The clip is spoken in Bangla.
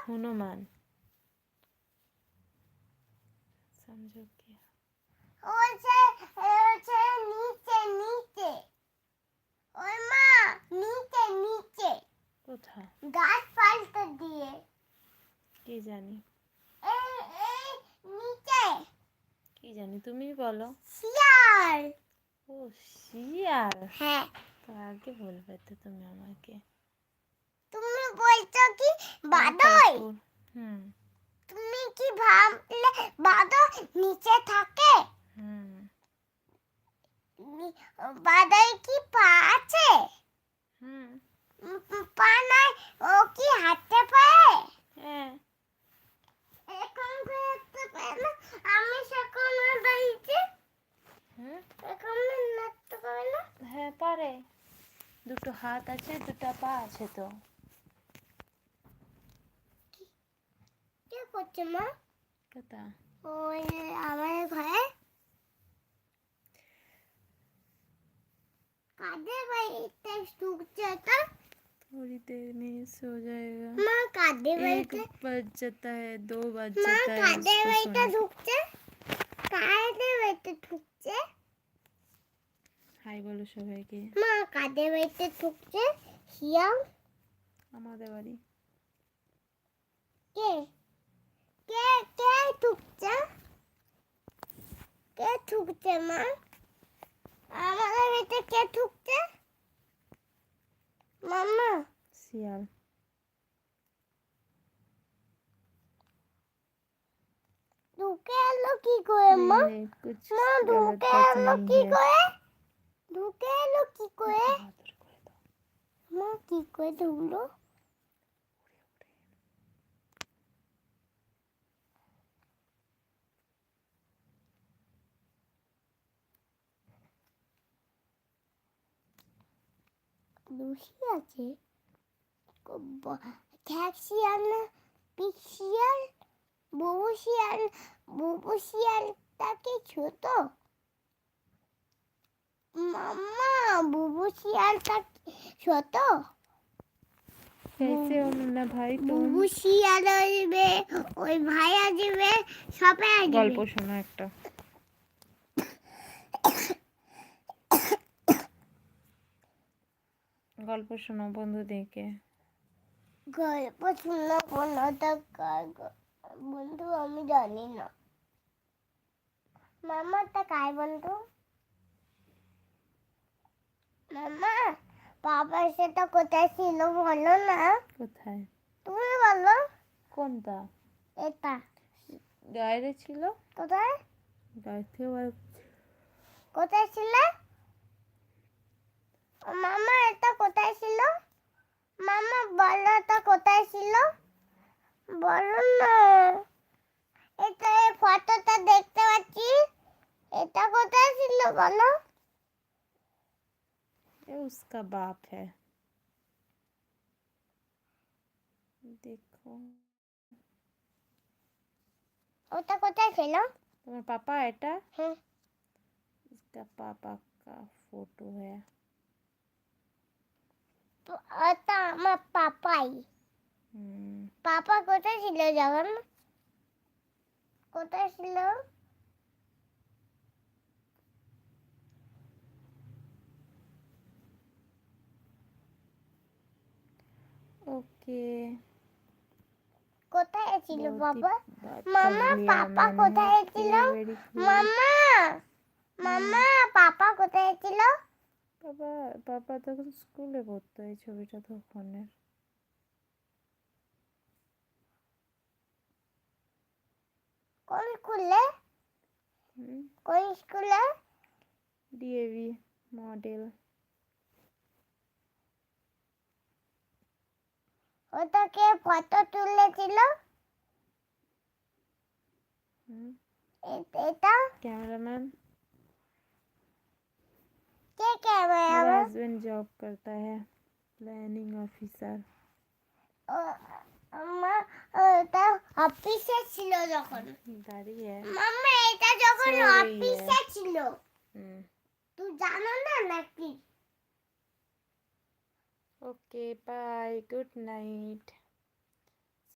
हनुमान समझो क्या নিচে নিচে ওই মা নিচে নিচে কোথায় গাছ পাল্টে দিয়ে কি জানি এই এই নিচে কি জানি তুমি বলো শিয়াল ও শিয়াল হ্যাঁ তো আগে বলবে তো তুমি আমাকে তুমি বলছো কি বাদল হুম তুমি কি ভাবলে বাদল নিচে থাকে হুম বাদল কি পা আছে হুম পা নাই ও কি হাঁটতে পারে হ্যাঁ এখন হাঁটতে পারে না আমি সেখন দাঁড়িয়েছি এখন নাচতে পারে না হ্যাঁ পারে দুটো হাত আছে দুটো পা আছে তো কি করছে মা কথা ওই আমার ঘরে কাদের বাড়িতে ঢুকছে এটা थोड़ी देर में सो जाएगा মা কাদের 1 বাড়িতে बज जाता है 2 बज মা जाता है কাদের उसको বাড়িতে सोने ঢুকছে কাদের বাড়িতে ঢুকছে হাই বলো সবাইকে মা কাদের বাড়িতে ঢুকছে শিয়াল আমাদের বাড়ি কে কে কে ঢুকছে কে ঢুকছে মা আমাদের বাড়িতে কে ঢুকছে মাম্মা শিয়াল ঢুকে এলো কি করে মা नहीं कुछ মা गलत ঢুকে बात এলো नहीं কি है করে ঢুকে এলো কি করে बहादुर করে দাও মা কি করে ঢুকলো লুসি আছে ঠ্যাক শিয়াল না পিক শিয়াল বুবু শিয়ালটাকে ছোট মাম্মা বুবু শিয়ালটা ছোট कैसे हो मुन्ना भाई तुम বুবু শিয়াল আসবে ওই ভাই আসবে সবাই আসবে গল্প শোনো একটা গল্প শোনো বন্ধুদেরকে গল্প শুনলো কোনটা বন্ধু আমি জানি না মামাটা কার বন্ধু মামা বাবার সাথে কোথায় ছিল বলো না কোথায় তুমি বলো কোনটা এটা গায়ে ছিল কোথায় গায়ে থেকে কোথায় ছিল মামা এটা কোথায় ছিল মামা বলো এটা কোথায় ছিল বলো না এটা এই ফটোটা দেখতে পাচ্ছি এটা কোথায় ছিল বলো ये उसका बाप है देखो ওটা কোথায় ছিল तुम्हारे पापा এটা হ্যাঁ इसका पापा का फोटो है তো ওটা আমার পাপাই পাপা কোথায় ছিল যখন কোথায় ছিল ओके কোথায় ছিল बहुत ही বাবা बात মামা कर लिया পাপা मैंने কোথায় ছিল वेरी মামা মামা পাপা কোথায় ছিল পাপা পাপা তখন স্কুলে পড়তো এই ছবিটা তখনের কোন স্কুলে কোন স্কুলে ডিএভি মডেল ওটাকে ফটো তুলেছিল এটা कैमरामैन কে मेरा ক্যামেরা हस्बैंड जॉब करता है प्लानिंग ऑफिसर আমার ওটা অফিসে ছিল যখন দাঁড়িয়ে মাম্মা এটা যখন সো রही অফিসে ছিল है তুই জানো না নাকি ओके बाय गुड नाइट